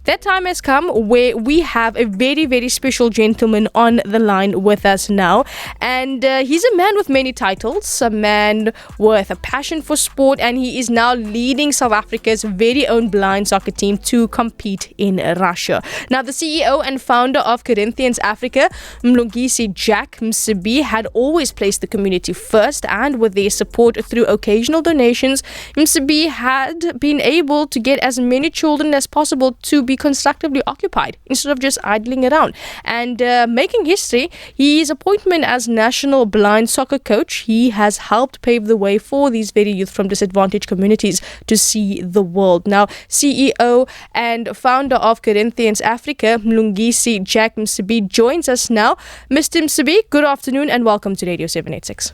That time has come where we have a very, very special gentleman on the line with us now. And he's a man with many titles, a man with a passion for sport, and he is now leading South Africa's very own blind soccer team to compete in Russia. Now, the CEO and founder of Corinthians Africa, Mlungisi Jack Msibi, had always placed the community first, and with their support through occasional donations, Msibi had been able to get as many children as possible to be constructively occupied instead of just idling around. And making history, his appointment as national blind soccer coach, he has helped pave the way for these very youth from disadvantaged communities to see the world. Now, CEO and founder of Corinthians Africa, Mlungisi Jack Msibi, joins us now. Mr. Msibi, good afternoon and welcome to Radio 786.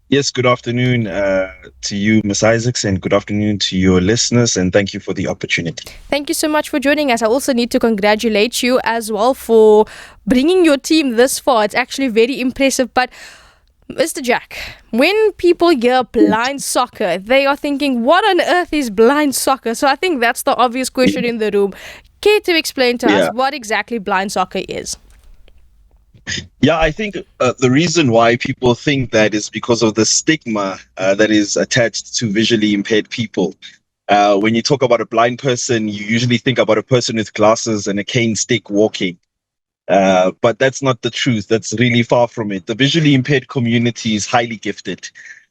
Yes, good afternoon to you, Ms. Isaacs, and good afternoon to your listeners, and thank you for the opportunity. Thank you so much for joining us. I also need to congratulate you as well for bringing your team this far. It's actually very impressive. But Mr. Jack, when people hear blind soccer, they are thinking, what on earth is blind soccer? So I think that's the obvious question in the room. Care to explain to us what exactly blind soccer is? Yeah, I think the reason why people think that is because of the stigma that is attached to visually impaired people. When you talk about a blind person, you usually think about a person with glasses and a cane stick walking. But that's not the truth. That's really far from it. The visually impaired community is highly gifted.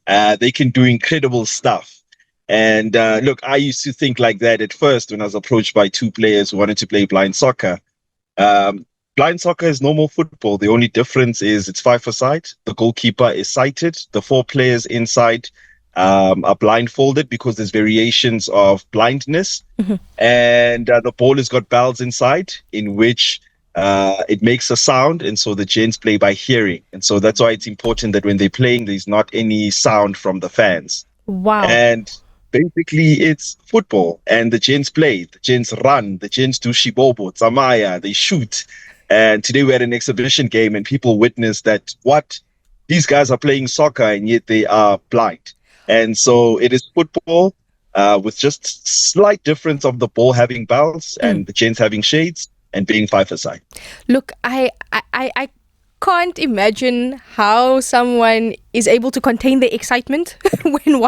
They can do incredible stuff. And look, I used to think like that at first when I was approached by two players who wanted to play blind soccer. Blind soccer is normal football. The only difference is it's 5-a-side. The goalkeeper is sighted. The 4 players inside are blindfolded because there's variations of blindness. Mm-hmm. And the ball has got bells inside in which it makes a sound. And so the gents play by hearing. And so that's why it's important that when they're playing, there's not any sound from the fans. Wow. And basically, it's football. And the gents play. The gents run. The gents do shibobo, tsamaya. They shoot. And today we had an exhibition game and people witnessed that these guys are playing soccer and yet they are blind. And so it is football with just slight difference of the ball having bells and the gents having shades and being 5-a-side. Look, I can't imagine how someone is able to contain their excitement when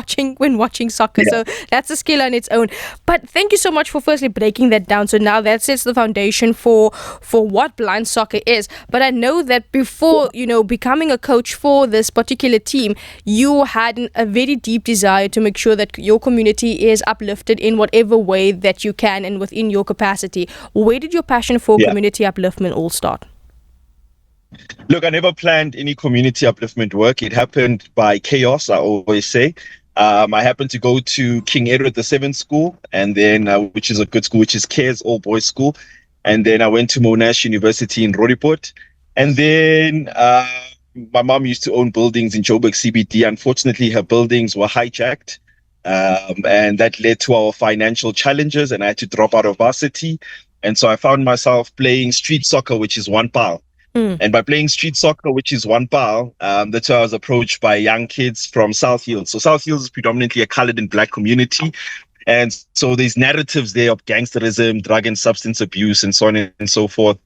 watching soccer. Yeah. So that's a skill on its own. But thank you so much for firstly breaking that down. So now that sets the foundation for what blind soccer is. But I know that before, becoming a coach for this particular team, you had a very deep desire to make sure that your community is uplifted in whatever way that you can and within your capacity. Where did your passion for community upliftment all start? Look, I never planned any community upliftment work. It happened by chaos, I always say. I happened to go to King Edward VII school, and then which is a good school, which is CARES all-boys school. And then I went to Monash University in Roodepoort. And then my mom used to own buildings in Joburg CBD. Unfortunately, her buildings were hijacked. And that led to our financial challenges, and I had to drop out of varsity. And so I found myself playing street soccer, which is 1 pal. And by playing street soccer, which is 1 pal, that's why I was approached by young kids from South Hills. So South Hills is predominantly a colored and black community. And so there's narratives there of gangsterism, drug and substance abuse, and so on and so forth.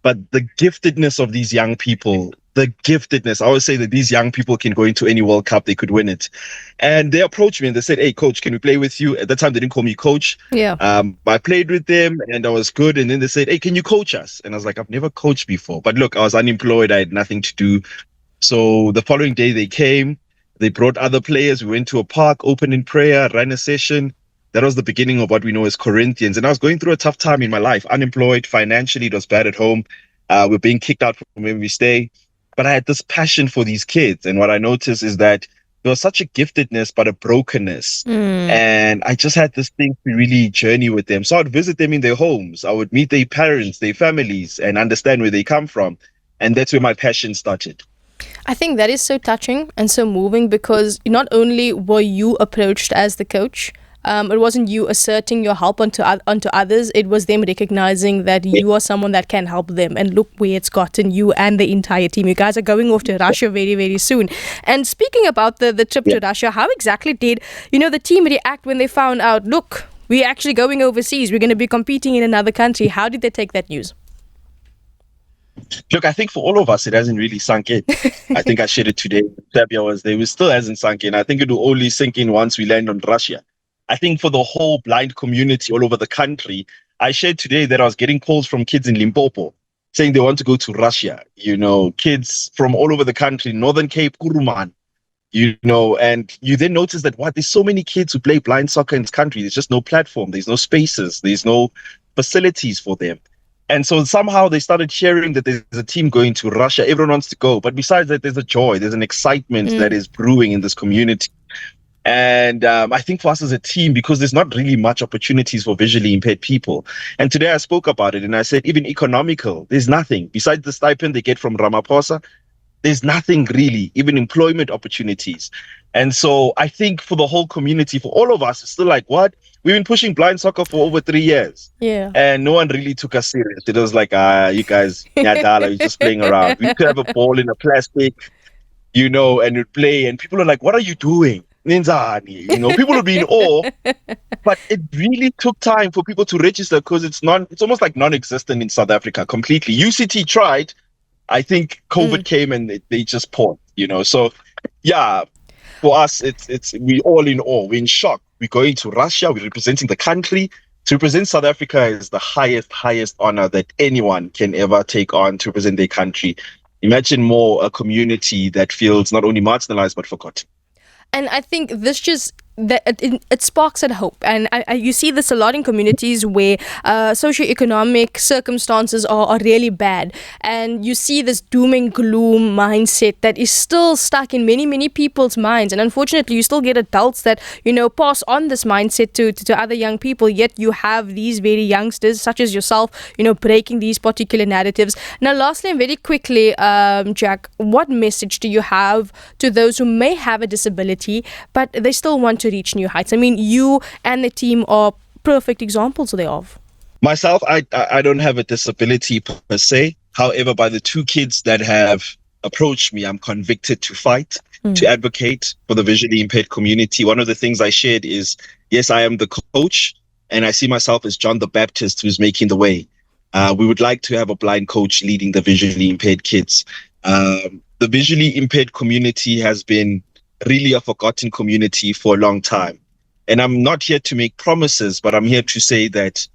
But the giftedness of these young people, I always say that these young people can go into any World Cup, they could win it. And they approached me and they said, "Hey, coach, can we play with you?" At that time, they didn't call me coach. Yeah. I played with them and I was good. And then they said, "Hey, can you coach us?" And I was like, "I've never coached before." But look, I was unemployed. I had nothing to do. So the following day they came, they brought other players. We went to a park, opened in prayer, ran a session. That was the beginning of what we know as Corinthians. And I was going through a tough time in my life, unemployed, financially, it was bad at home. We're being kicked out from where we stay. But I had this passion for these kids. And what I noticed is that there was such a giftedness, but a brokenness. And I just had this thing to really journey with them. So I'd visit them in their homes. I would meet their parents, their families, and understand where they come from. And that's where my passion started. I think that is so touching and so moving because not only were you approached as the coach, it wasn't you asserting your help onto others. It was them recognizing that you are someone that can help them. And look where it's gotten you and the entire team. You guys are going off to Russia very, very soon. And speaking about the trip to Russia, how exactly did the team react when they found out, look, we're actually going overseas. We're going to be competing in another country. How did they take that news? Look, I think for all of us, it hasn't really sunk in. I think I shared it today. Serbia was there. It still hasn't sunk in. I think it will only sink in once we land on Russia. I think for the whole blind community all over the country, I shared today that I was getting calls from kids in Limpopo saying they want to go to Russia. Kids from all over the country, Northern Cape, Kuruman, and you then notice that, there's so many kids who play blind soccer in this country. There's just no platform. There's no spaces. There's no facilities for them. And so somehow they started sharing that there's a team going to Russia. Everyone wants to go. But besides that, there's a joy. There's an excitement that is brewing in this community. And I think for us as a team, because there's not really much opportunities for visually impaired people. And today I spoke about it and I said, even economical, there's nothing. Besides the stipend they get from Ramaphosa, there's nothing really, even employment opportunities. And so I think for the whole community, for all of us, it's still like, what? We've been pushing blind soccer for over 3 years. Yeah. And no one really took us serious. It was like, you guys, nyadala, you're just playing around. We could have a ball in a plastic, and we'd play. And people are like, what are you doing? Ninzani, people would be in awe. But it really took time for people to register because it's almost like non-existent in South Africa completely. UCT tried. I think COVID came and they just paused, So, yeah, for us, we all in awe. We're in shock. We're going to Russia. We're representing the country. To represent South Africa is the highest honor that anyone can ever take on to represent their country. Imagine more a community that feels not only marginalized but forgotten. And I think this it sparks at hope. And you see this a lot in communities where socioeconomic circumstances are really bad. And you see this doom and gloom mindset that is still stuck in many, many people's minds. And unfortunately, you still get adults that, pass on this mindset to other young people. Yet you have these very youngsters, such as yourself, breaking these particular narratives. Now, lastly, and very quickly, Jack, what message do you have to those who may have a disability, but they still want to reach new heights? I mean, you and the team are perfect examples thereof. Myself, I don't have a disability per se. However, by the two kids that have approached me, I'm convicted to fight, to advocate for the visually impaired community. One of the things I shared is, yes, I am the coach, and I see myself as John the Baptist who's making the way. We would like to have a blind coach leading the visually impaired kids. The visually impaired community has been really a forgotten community for a long time. And I'm not here to make promises, but I'm here to say that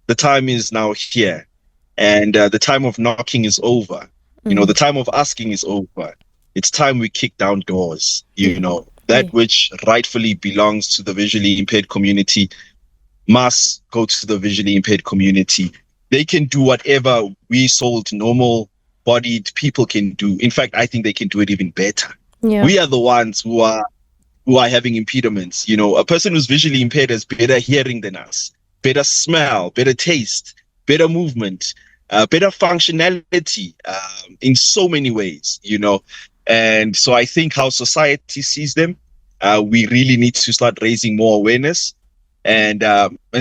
the time is now here. And the time of knocking is over. The time of asking is over. It's time we kick down doors. That which rightfully belongs to the visually impaired community must go to the visually impaired community. They can do whatever we sold normal-bodied people can do. In fact, I think they can do it even better. Yeah. We are the ones who are having impediments. A person who's visually impaired has better hearing than us, better smell, better taste, better movement, better functionality in so many ways, And so I think how society sees them, we really need to start raising more awareness and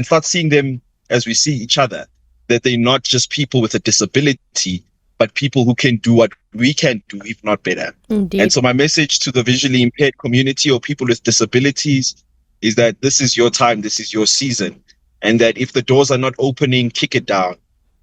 start seeing them as we see each other, that they're not just people with a disability, but people who can do what we can do, if not better. Indeed. And so my message to the visually impaired community or people with disabilities is that this is your time, this is your season. And that if the doors are not opening, kick it down.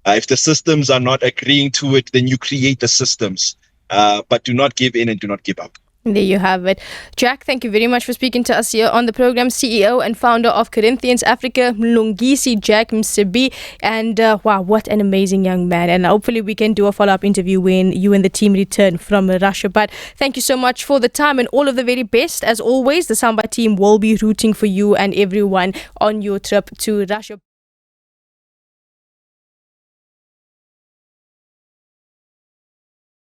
If the systems are not agreeing to it, then you create the systems. But do not give in and do not give up. There you have it. Jack, thank you very much for speaking to us here on the program. CEO and founder of Corinthians Africa, Mlungisi Jack Msibi. And wow, what an amazing young man. And hopefully we can do a follow-up interview when you and the team return from Russia. But thank you so much for the time and all of the very best. As always, the Samba team will be rooting for you and everyone on your trip to Russia.